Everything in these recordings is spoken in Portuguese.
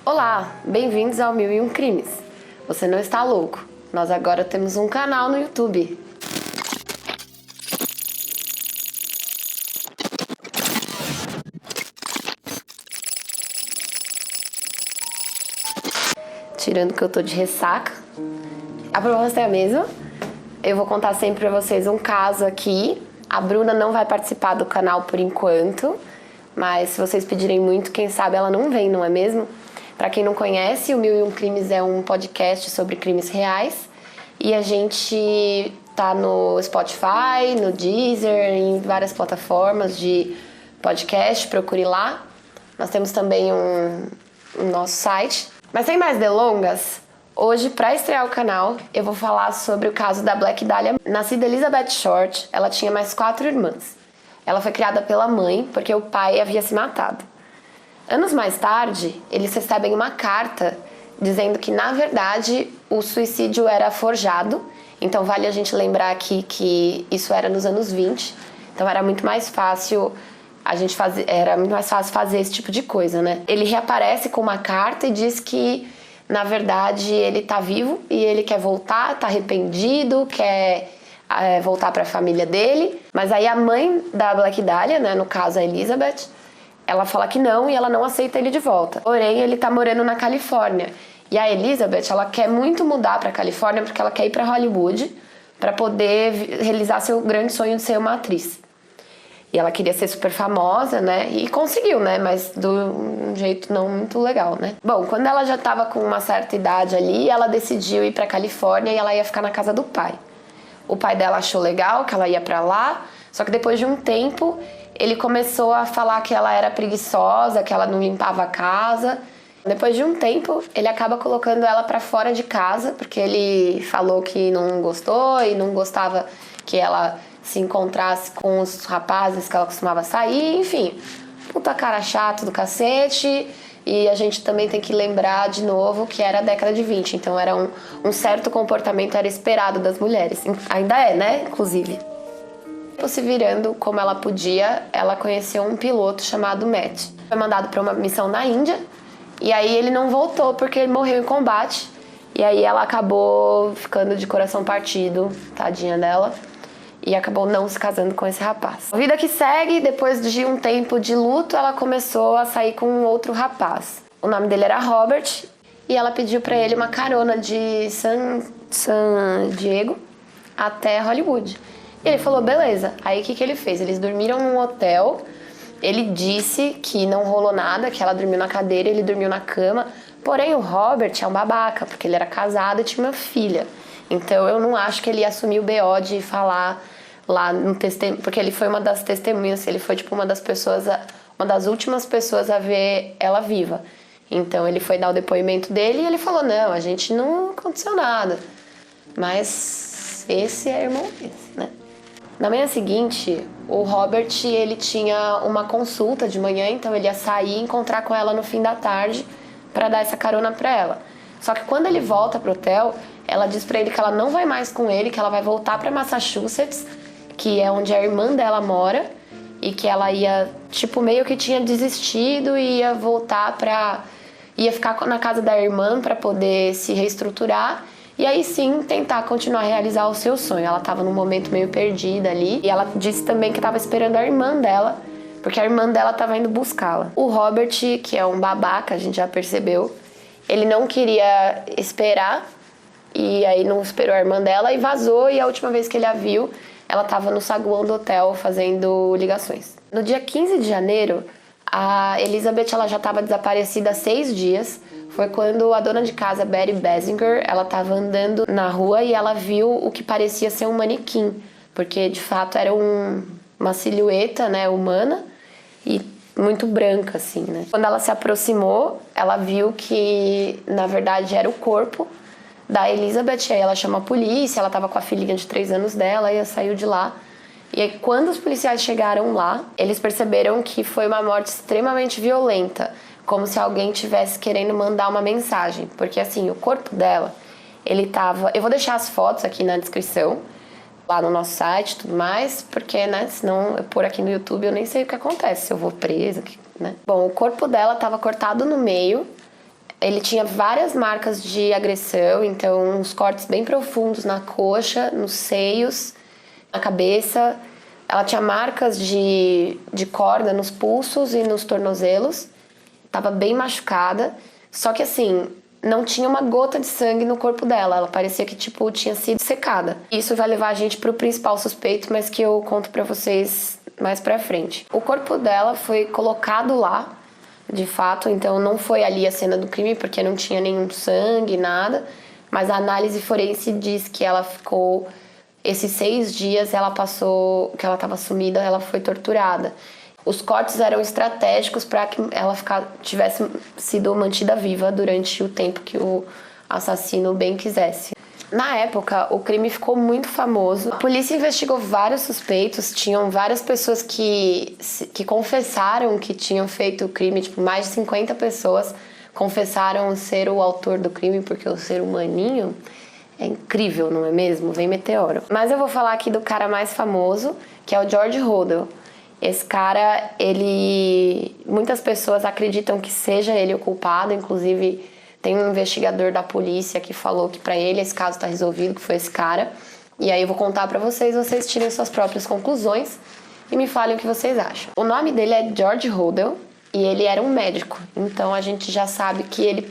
Olá, bem-vindos ao 1001 Crimes. Você não está louco, nós agora temos um canal no YouTube. Tirando que eu tô de ressaca, a proposta é a mesma. Eu vou contar sempre pra vocês um caso aqui. A Bruna não vai participar do canal por enquanto, mas se vocês pedirem muito, quem sabe ela não vem, não é mesmo? Pra quem não conhece, o 1001 Crimes é um podcast sobre crimes reais e a gente tá no Spotify, no Deezer, em várias plataformas de podcast, procure lá. Nós temos também um nosso site. Mas sem mais delongas, hoje, para estrear o canal, eu vou falar sobre o caso da Black Dahlia. Nascida Elizabeth Short, ela tinha mais 4 irmãs. Ela foi criada pela mãe, porque o pai havia se matado. Anos mais tarde, eles recebem uma carta dizendo que, na verdade, o suicídio era forjado. Então, vale a gente lembrar aqui que isso era nos anos 20. Então, era muito mais fácil fazer esse tipo de coisa, né? Ele reaparece com uma carta e diz que, na verdade, ele tá vivo e ele quer voltar, tá arrependido, quer voltar para a família dele. Mas aí a mãe da Black Dahlia, né, no caso a Elizabeth, ela fala que não e ela não aceita ele de volta. Porém, ele tá morando na Califórnia. E a Elizabeth, ela quer muito mudar para Califórnia porque ela quer ir para Hollywood para poder realizar seu grande sonho de ser uma atriz. E ela queria ser super famosa, né? E conseguiu, né? Mas de um jeito não muito legal, né? Bom, quando ela já tava com uma certa idade ali, ela decidiu ir pra Califórnia e ela ia ficar na casa do pai. O pai dela achou legal que ela ia pra lá, só que depois de um tempo, ele começou a falar que ela era preguiçosa, que ela não limpava a casa. Depois de um tempo, ele acaba colocando ela pra fora de casa, porque ele falou que não gostou e não gostava que ela se encontrasse com os rapazes que ela costumava sair, enfim, puta cara chato do cacete. E a gente também tem que lembrar de novo que era a década de 20, então era um certo comportamento era esperado das mulheres, ainda é, né, inclusive. Se virando como ela podia, ela conheceu um piloto chamado Matt. Foi mandado para uma missão na Índia, e aí ele não voltou porque ele morreu em combate, e aí ela acabou ficando de coração partido, tadinha dela. E acabou não se casando com esse rapaz. A vida que segue, depois de um tempo de luto, ela começou a sair com um outro rapaz. O nome dele era Robert e ela pediu pra ele uma carona de San Diego até Hollywood. E ele falou, beleza. Aí o que ele fez? Eles dormiram num hotel. Ele disse que não rolou nada, que ela dormiu na cadeira, ele dormiu na cama. Porém, o Robert é um babaca, porque ele era casado e tinha uma filha. Então eu não acho que ele ia assumir o BO de falar lá no testemunho, porque ele foi uma das testemunhas, ele foi tipo uma das últimas pessoas a ver ela viva. Então ele foi dar o depoimento dele e ele falou, não, a gente não aconteceu nada. Mas esse é irmão desse, né? Na manhã seguinte, o Robert, ele tinha uma consulta de manhã, então ele ia sair e encontrar com ela no fim da tarde para dar essa carona para ela. Só que quando ele volta pro hotel, ela diz pra ele que ela não vai mais com ele, que ela vai voltar pra Massachusetts, que é onde a irmã dela mora, e que ela ia, tipo, meio que tinha desistido e ia voltar ia ficar na casa da irmã pra poder se reestruturar e aí sim tentar continuar a realizar o seu sonho. Ela tava num momento meio perdida ali, e ela disse também que tava esperando a irmã dela, porque a irmã dela tava indo buscá-la. O Robert, que é um babaca, a gente já percebeu, ele não queria esperar, e aí não esperou a irmã dela e vazou, e a última vez que ele a viu, ela estava no saguão do hotel fazendo ligações. No dia 15 de janeiro, a Elizabeth ela já estava desaparecida há 6 dias. Foi quando a dona de casa, Betty Basinger, ela estava andando na rua e ela viu o que parecia ser um manequim, porque de fato era uma silhueta, né, humana e muito branca, assim, né? Quando ela se aproximou, ela viu que, na verdade, era o corpo da Elizabeth. Aí ela chamou a polícia, ela tava com a filhinha de 3 anos dela e saiu de lá. E aí, quando os policiais chegaram lá, eles perceberam que foi uma morte extremamente violenta, como se alguém tivesse querendo mandar uma mensagem. Porque, assim, o corpo dela, ele tava... Eu vou deixar as fotos aqui na descrição, lá no nosso site e tudo mais, porque, né, senão eu pôr aqui no YouTube eu nem sei o que acontece, se eu vou presa, né? Bom, o corpo dela tava cortado no meio, Ele tinha várias marcas de agressão, então uns cortes bem profundos na coxa, nos seios, na cabeça. Ela tinha marcas de corda nos pulsos e nos tornozelos. Tava bem machucada. Só que assim, não tinha uma gota de sangue no corpo dela. Ela parecia que, tipo, tinha sido secada. Isso vai levar a gente pro principal suspeito, mas que eu conto pra vocês mais pra frente. O corpo dela foi colocado lá, de fato, então não foi ali a cena do crime, porque não tinha nenhum sangue, nada. Mas a análise forense diz que ela ficou... Esses 6 dias ela passou... Que ela estava sumida, ela foi torturada. Os cortes eram estratégicos para que ela tivesse sido mantida viva durante o tempo que o assassino bem quisesse. Na época, o crime ficou muito famoso. A polícia investigou vários suspeitos, tinham várias pessoas que confessaram que tinham feito o crime, tipo, mais de 50 pessoas confessaram ser o autor do crime, porque o ser humaninho é incrível, não é mesmo? Vem meteoro. Mas eu vou falar aqui do cara mais famoso, que é o George Hodel. Esse cara, muitas pessoas acreditam que seja ele o culpado, inclusive tem um investigador da polícia que falou que pra ele esse caso tá resolvido, que foi esse cara. E aí eu vou contar pra vocês tirem suas próprias conclusões e me falem o que vocês acham. O nome dele é George Hodel e ele era um médico, então a gente já sabe que ele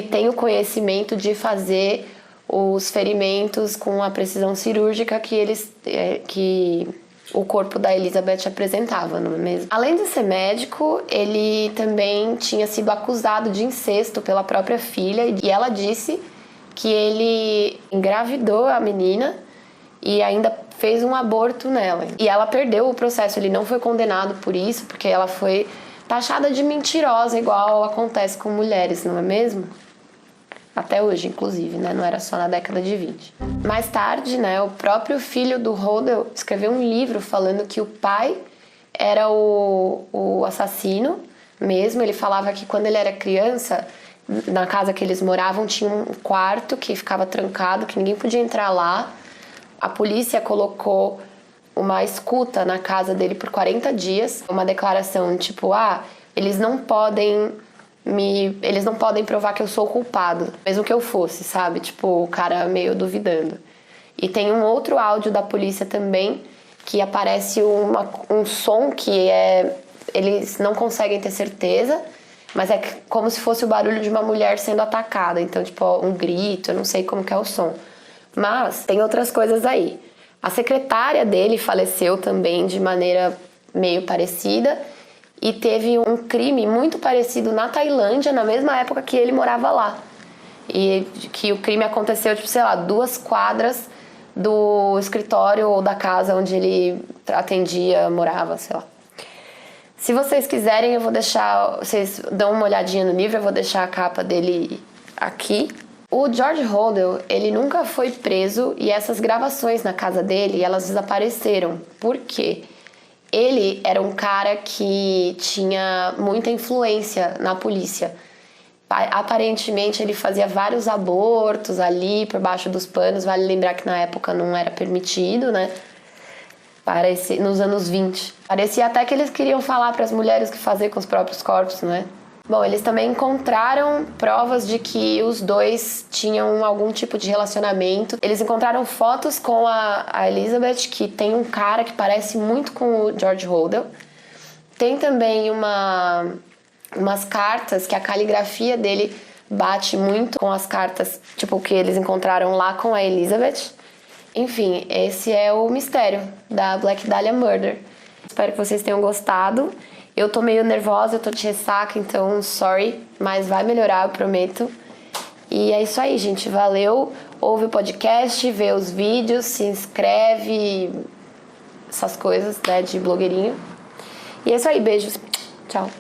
tem o conhecimento de fazer os ferimentos com a precisão cirúrgica que o corpo da Elizabeth apresentava, não é mesmo? Além de ser médico, ele também tinha sido acusado de incesto pela própria filha e ela disse que ele engravidou a menina e ainda fez um aborto nela. E ela perdeu o processo, ele não foi condenado por isso, porque ela foi taxada de mentirosa, igual acontece com mulheres, não é mesmo? Até hoje, inclusive, né? Não era só na década de 20. Mais tarde, né, o próprio filho do Hodel escreveu um livro falando que o pai era o assassino mesmo. Ele falava que quando ele era criança, na casa que eles moravam, tinha um quarto que ficava trancado, que ninguém podia entrar lá. A polícia colocou uma escuta na casa dele por 40 dias. Uma declaração tipo, eles não podem provar que eu sou o culpado, mesmo que eu fosse, sabe? Tipo, o cara meio duvidando. E tem um outro áudio da polícia também, que aparece um som que eles não conseguem ter certeza, mas é como se fosse o barulho de uma mulher sendo atacada. Então, tipo, um grito, eu não sei como que é o som. Mas tem outras coisas aí. A secretária dele faleceu também de maneira meio parecida, e teve um crime muito parecido na Tailândia, na mesma época que ele morava lá. E que o crime aconteceu, tipo, sei lá, 2 quadras do escritório ou da casa onde ele atendia, morava, sei lá. Se vocês quiserem, eu vou deixar... Vocês dão uma olhadinha no livro, eu vou deixar a capa dele aqui. O George Hodel, ele nunca foi preso e essas gravações na casa dele, elas desapareceram. Por quê? Ele era um cara que tinha muita influência na polícia. Aparentemente, ele fazia vários abortos ali por baixo dos panos. Vale lembrar que na época não era permitido, né? Nos anos 20. Parecia até que eles queriam falar para as mulheres o que fazer com os próprios corpos, né? Bom, eles também encontraram provas de que os dois tinham algum tipo de relacionamento. Eles encontraram fotos com a Elizabeth, que tem um cara que parece muito com o George Hodel. Tem também umas cartas que a caligrafia dele bate muito com as cartas, tipo, que eles encontraram lá com a Elizabeth. Enfim, esse é o mistério da Black Dahlia Murder. Espero que vocês tenham gostado. Eu tô meio nervosa, eu tô de ressaca, então sorry, mas vai melhorar, eu prometo. E é isso aí, gente. Valeu. Ouve o podcast, vê os vídeos, se inscreve, essas coisas, né, de blogueirinho. E é isso aí, beijos. Tchau.